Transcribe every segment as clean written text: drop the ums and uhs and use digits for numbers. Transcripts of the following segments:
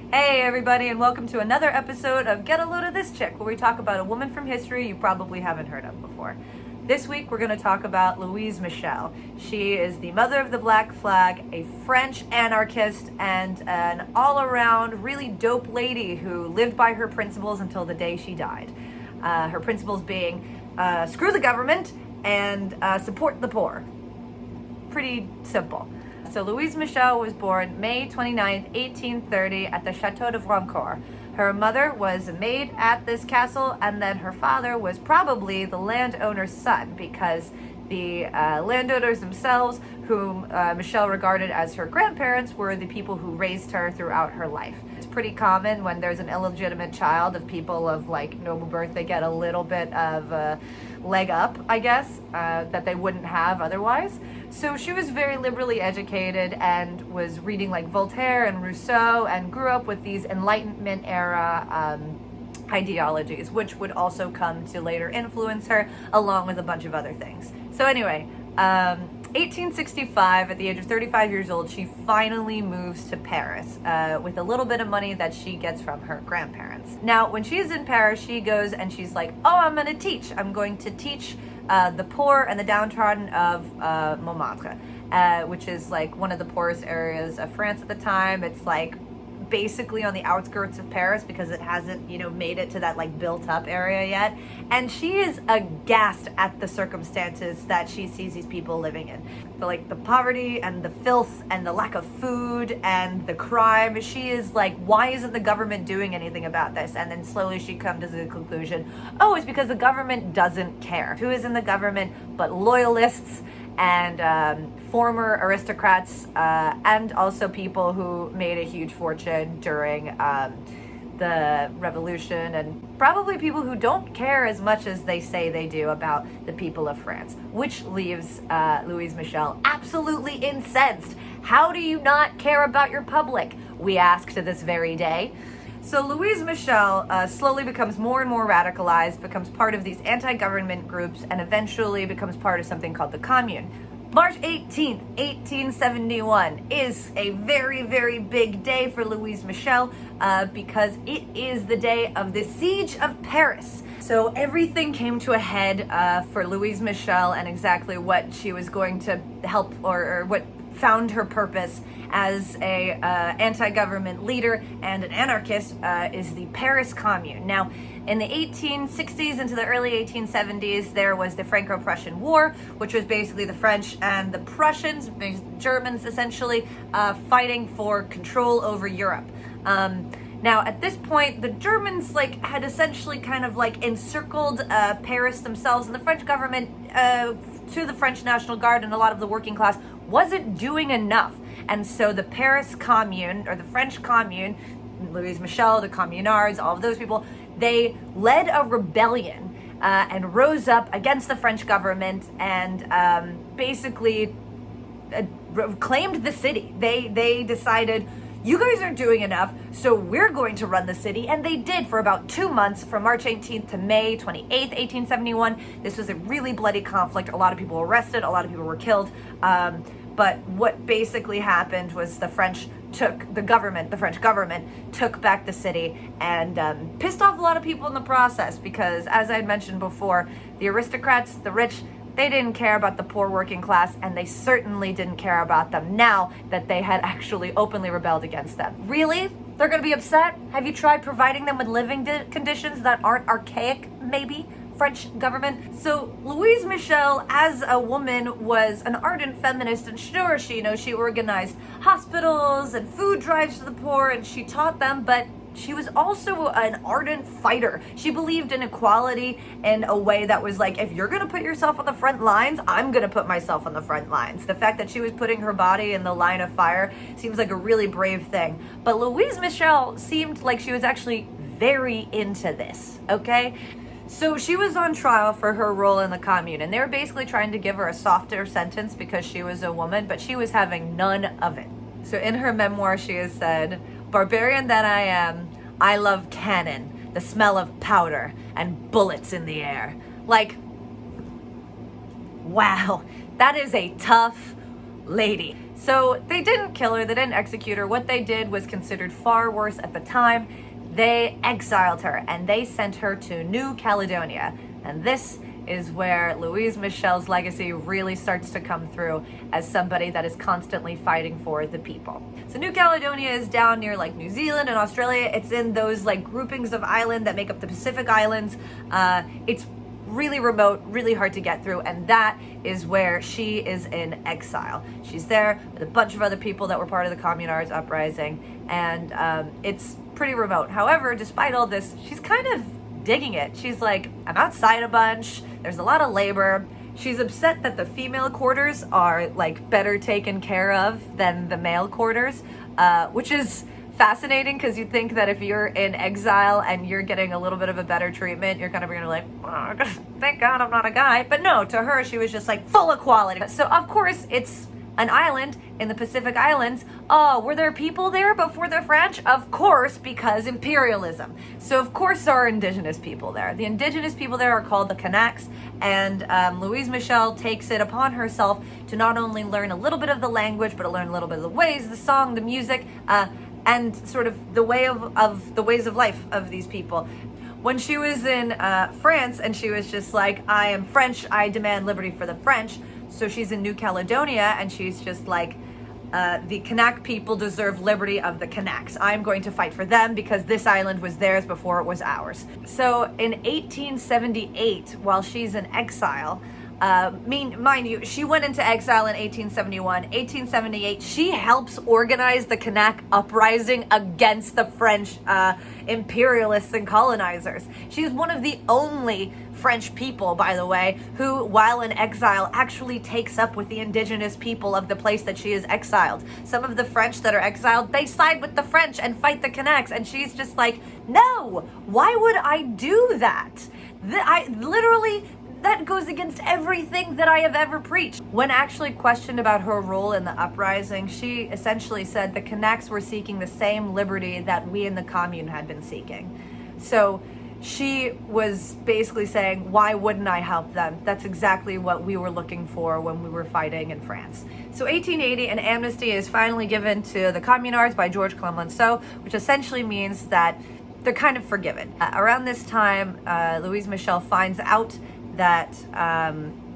Hey everybody, and welcome to another episode of Get a Load of This Chick, where we talk about a woman from history you probably haven't heard of before. This week we're going to talk about Louise Michel. She is the mother of the Black Flag, a French anarchist, and an all-around really dope lady who lived by her principles until the day she died. Her principles being screw the government and support the poor. Pretty simple. So Louise Michel was born May 29th, 1830 at the Chateau de Francoeur. Her mother was a maid at this castle, and then her father was probably the landowner's son, because the landowners themselves, whom Michel regarded as her grandparents, were the people who raised her throughout her life. It's pretty common when there's an illegitimate child of people of like noble birth, they get a little bit of a leg up, I guess, that they wouldn't have otherwise. So she was very liberally educated and was reading like Voltaire and Rousseau and grew up with these Enlightenment era ideologies, which would also come to later influence her, along with a bunch of other things. So anyway, 1865, at the age of 35 years old, she finally moves to Paris with a little bit of money that she gets from her grandparents. Now, when she's in Paris, she goes and she's like, oh, I'm going to teach. I'm going to teach the poor and the downtrodden of Montmartre, which is like one of the poorest areas of France at the time. It's like basically on the outskirts of Paris because it hasn't, made it to that like built up area yet. And she is aghast at the circumstances that she sees these people living in. The poverty and the filth and the lack of food and the crime. She is like, why isn't the government doing anything about this? And then slowly she comes to the conclusion, oh, it's because the government doesn't care. Who is in the government but loyalists and former aristocrats, and also people who made a huge fortune during the revolution, and probably people who don't care as much as they say they do about the people of France, which leaves Louise Michel absolutely incensed. How do you not care about your public? We ask to this very day. So Louise Michel slowly becomes more and more radicalized, becomes part of these anti-government groups, and eventually becomes part of something called the Commune. March 18th, 1871 is a very, very big day for Louise Michel because it is the day of the Siege of Paris. So everything came to a head for Louise Michel, and exactly what she was going to help or what found her purpose as a anti-government leader and an anarchist is the Paris Commune. Now, in the 1860s into the early 1870s, there was the Franco-Prussian War, which was basically the French and the Prussians, Germans essentially, fighting for control over Europe. Now, at this point, the Germans had essentially kind of encircled Paris themselves, and the French government, to the French National Guard and a lot of the working class, wasn't doing enough. And so the Paris Commune, or the French Commune, Louise Michel, the Communards, all of those people, they led a rebellion and rose up against the French government and basically claimed the city. They decided, you guys aren't doing enough, so we're going to run the city. And they did for about 2 months, from March 18th to May 28th, 1871. This was a really bloody conflict. A lot of people were arrested, a lot of people were killed. But what basically happened was the French government took back the city and pissed off a lot of people in the process, because as I had mentioned before, the aristocrats, the rich, they didn't care about the poor working class, and they certainly didn't care about them now that they had actually openly rebelled against them. Really? They're going to be upset? Have you tried providing them with living conditions that aren't archaic, maybe? French government. So Louise Michel, as a woman, was an ardent feminist, and sure, she organized hospitals and food drives to the poor, and she taught them, but she was also an ardent fighter. She believed in equality in a way that was like, if you're going to put yourself on the front lines, I'm going to put myself on the front lines. The fact that she was putting her body in the line of fire seems like a really brave thing. But Louise Michel seemed like she was actually very into this, okay? So she was on trial for her role in the Commune, and they were basically trying to give her a softer sentence because she was a woman, but she was having none of it. So in her memoir, she has said, "Barbarian that I am, I love cannon, the smell of powder, and bullets in the air." Like, wow, that is a tough, lady. So they didn't kill her, they didn't execute her. What they did was considered far worse at the time. They exiled her and they sent her to New Caledonia. And this is where Louise Michel's legacy really starts to come through as somebody that is constantly fighting for the people. So New Caledonia is down near like New Zealand and Australia. It's in those like groupings of island that make up the Pacific Islands. It's really remote, really hard to get through, and that is where she is in exile. She's there with a bunch of other people that were part of the Communards uprising, and it's pretty remote. However, despite all this, she's kind of digging it. She's like, I'm outside a bunch, there's a lot of labor. She's upset that the female quarters are like better taken care of than the male quarters, which is fascinating because you think that if you're in exile and you're getting a little bit of a better treatment, you're kind of gonna like, oh, thank God I'm not a guy. But no, to her, she was just like full equality. So of course it's an island in the Pacific Islands. Oh, were there people there before the French? Of course, because imperialism. So of course there are indigenous people there. The indigenous people there are called the Kanaks, and Louise Michel takes it upon herself to not only learn a little bit of the language, but to learn a little bit of the ways, the song, the music, and sort of the way of the ways of life of these people. When she was in France and she was just like, I am French, I demand liberty for the French. So she's in New Caledonia and she's just like, the Kanak people deserve liberty of the Kanaks. I'm going to fight for them because this island was theirs before it was ours. So in 1878, while she's in exile, mind you, she went into exile in 1871. 1878, she helps organize the Kanak uprising against the French imperialists and colonizers. She's one of the only French people, by the way, who, while in exile, actually takes up with the indigenous people of the place that she is exiled. Some of the French that are exiled, they side with the French and fight the Kanaks, and she's just like, no, why would I do that? That goes against everything that I have ever preached. When actually questioned about her role in the uprising, she essentially said the Kanaks were seeking the same liberty that we in the commune had been seeking. So she was basically saying, why wouldn't I help them? That's exactly what we were looking for when we were fighting in France. So 1880, an amnesty is finally given to the Communards by George Clemenceau, which essentially means that they're kind of forgiven. Around this time, Louise Michel finds out that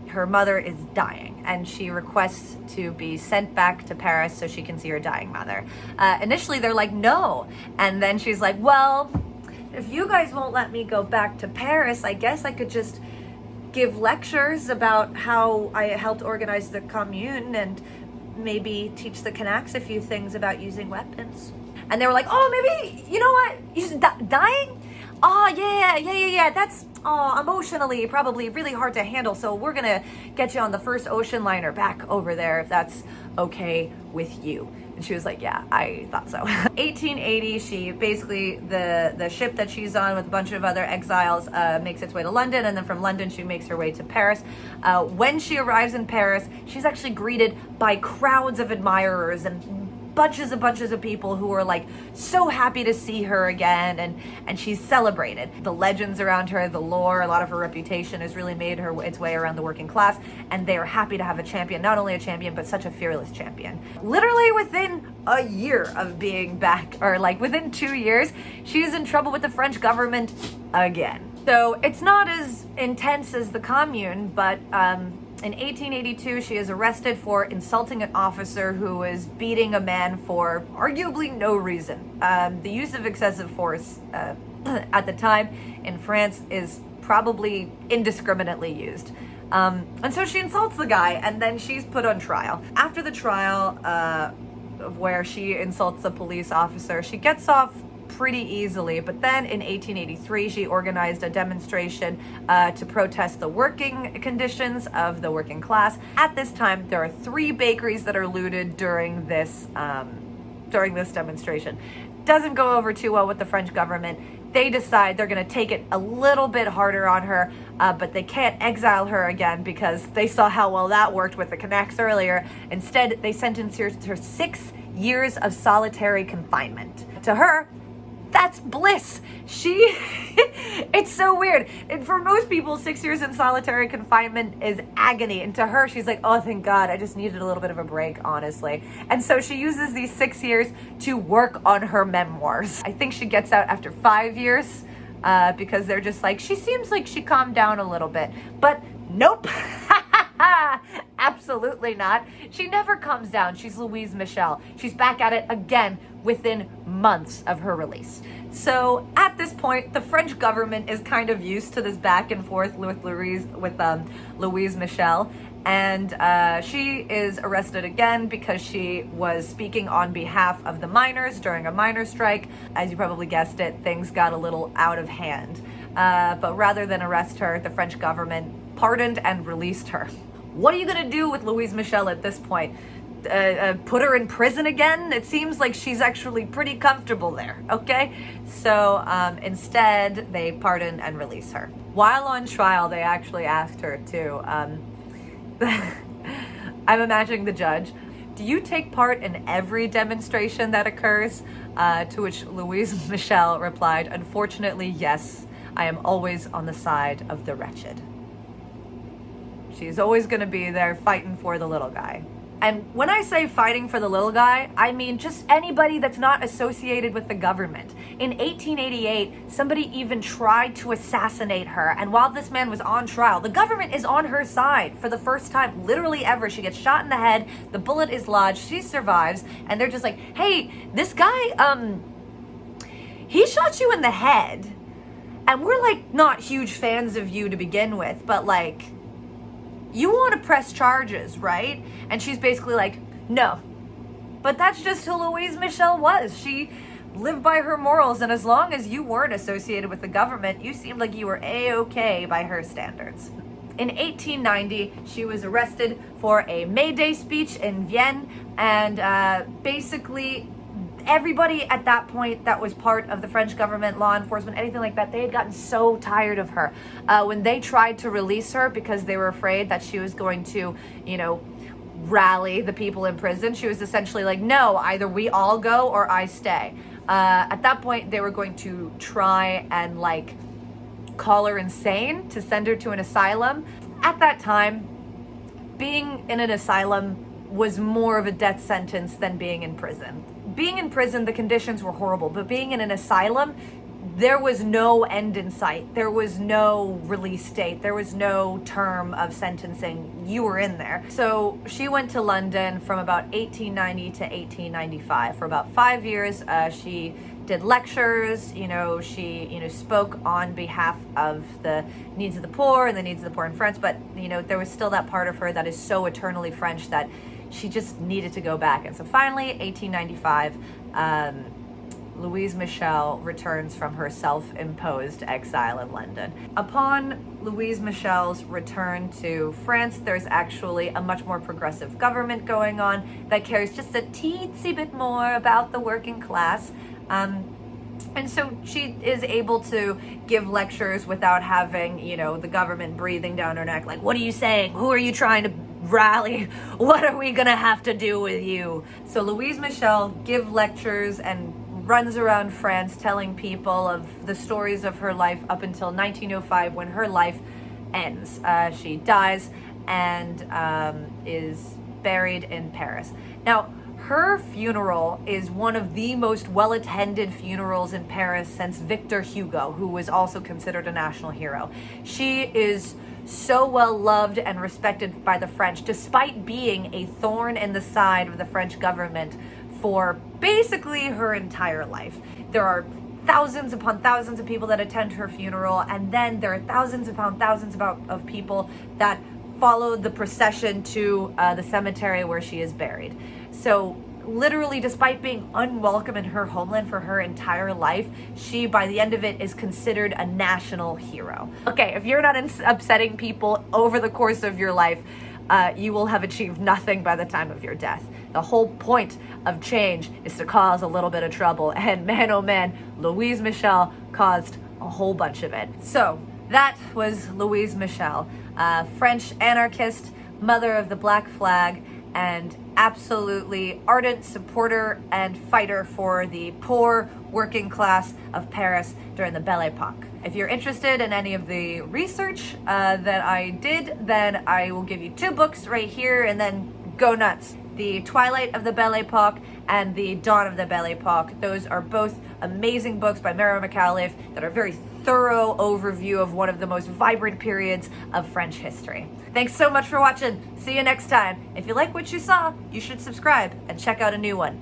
her mother is dying, and she requests to be sent back to Paris so she can see her dying mother. Initially, they're like, no. And then she's like, well, if you guys won't let me go back to Paris, I guess I could just give lectures about how I helped organize the commune and maybe teach the Kanaks a few things about using weapons. And they were like, oh, maybe, you know what? Dying? Oh, yeah. That's emotionally probably really hard to handle. So we're going to get you on the first ocean liner back over there if that's okay with you. And she was like, yeah, I thought so. 1880, she basically, the ship that she's on with a bunch of other exiles makes its way to London. And then from London, she makes her way to Paris. When she arrives in Paris, she's actually greeted by crowds of admirers and bunches of people who are like so happy to see her again, and she's celebrated. The legends around her, the lore, a lot of her reputation has really made her its way around the working class, and they are happy to have a champion, not only a champion, but such a fearless champion. Literally within a year of being back, or like within 2 years, she's in trouble with the French government again. So it's not as intense as the Commune, but in 1882, she is arrested for insulting an officer who was beating a man for arguably no reason. The use of excessive force at the time in France is probably indiscriminately used. And so she insults the guy, and then she's put on trial. After the trial, of where she insults a police officer, she gets off pretty easily, but then in 1883 she organized a demonstration to protest the working conditions of the working class. At this time, there are 3 bakeries that are looted during this demonstration. Doesn't go over too well with the French government. They decide they're going to take it a little bit harder on her, but they can't exile her again because they saw how well that worked with the Kanaks earlier. Instead, they sentenced her to 6 years of solitary confinement. To her, That's bliss. It's so weird. And for most people, 6 years in solitary confinement is agony. And to her, she's like, oh, thank God, I just needed a little bit of a break, honestly. And so she uses these 6 years to work on her memoirs. I think she gets out after 5 years because they're just like, she seems like she calmed down a little bit. But nope. Absolutely not. She never comes down. She's Louise Michel. She's back at it again within months of her release. So at this point, the French government is kind of used to this back and forth with Louise Michel. And she is arrested again because she was speaking on behalf of the miners during a miner strike. As you probably guessed it, things got a little out of hand. But rather than arrest her, the French government pardoned and released her. What are you going to do with Louise Michel at this point? Put her in prison again? It seems like she's actually pretty comfortable there, okay? So instead, they pardon and release her. While on trial, they actually asked her to, I'm imagining the judge, do you take part in every demonstration that occurs? To which Louise Michel replied, unfortunately, yes, I am always on the side of the wretched. She's always going to be there fighting for the little guy. And when I say fighting for the little guy, I mean just anybody that's not associated with the government. In 1888, somebody even tried to assassinate her. And while this man was on trial, the government is on her side for the first time, literally ever. She gets shot in the head. The bullet is lodged. She survives. And they're just like, hey, this guy, he shot you in the head. And we're like not huge fans of you to begin with, but like, you want to press charges, right? And she's basically like, no. But that's just who Louise Michel was. She lived by her morals, and as long as you weren't associated with the government, you seemed like you were A-okay by her standards. In 1890, she was arrested for a May Day speech in Vienna, and basically everybody at that point that was part of the French government, law enforcement, anything like that, they had gotten so tired of her. When they tried to release her because they were afraid that she was going to, rally the people in prison, she was essentially like, no, either we all go or I stay. At that point, they were going to try and call her insane to send her to an asylum. At that time, being in an asylum was more of a death sentence than being in prison. Being in prison, the conditions were horrible, but being in an asylum, there was no end in sight. There was no release date. There was no term of sentencing. You were in there. So she went to London from about 1890 to 1895. For about 5 years, she did lectures, she, spoke on behalf of the needs of the poor and the needs of the poor in France. But, there was still that part of her that is so eternally French that she just needed to go back. And so finally, 1895, Louise Michel returns from her self-imposed exile in London. Upon Louise Michel's return to France, there's actually a much more progressive government going on that cares just a teensy bit more about the working class. And so she is able to give lectures without having, the government breathing down her neck, like, what are you saying? Who are you trying to rally? What are we gonna have to do with you? So Louise Michel gives lectures and runs around France telling people of the stories of her life up until 1905 when her life ends. She dies and is buried in Paris. Now, her funeral is one of the most well-attended funerals in Paris since Victor Hugo, who was also considered a national hero. She is so well loved and respected by the French, despite being a thorn in the side of the French government for basically her entire life. There are thousands upon thousands of people that attend her funeral, and then there are thousands upon thousands of people that follow the procession to the cemetery where she is buried. So literally, despite being unwelcome in her homeland for her entire life, she, by the end of it, is considered a national hero. Okay, if you're not upsetting people over the course of your life, you will have achieved nothing by the time of your death. The whole point of change is to cause a little bit of trouble, and man, oh man, Louise Michel caused a whole bunch of it. So that was Louise Michel, French anarchist, mother of the Black Flag, and absolutely ardent supporter and fighter for the poor working class of Paris during the Belle Epoque. If you're interested in any of the research that I did, then I will give you 2 books right here, and then go nuts. The Twilight of the Belle Epoque and The Dawn of the Belle Epoque. Those are both amazing books by McAuliffe that are very thorough overview of one of the most vibrant periods of French history. Thanks so much for watching. See you next time. If you like what you saw, you should subscribe and check out a new one.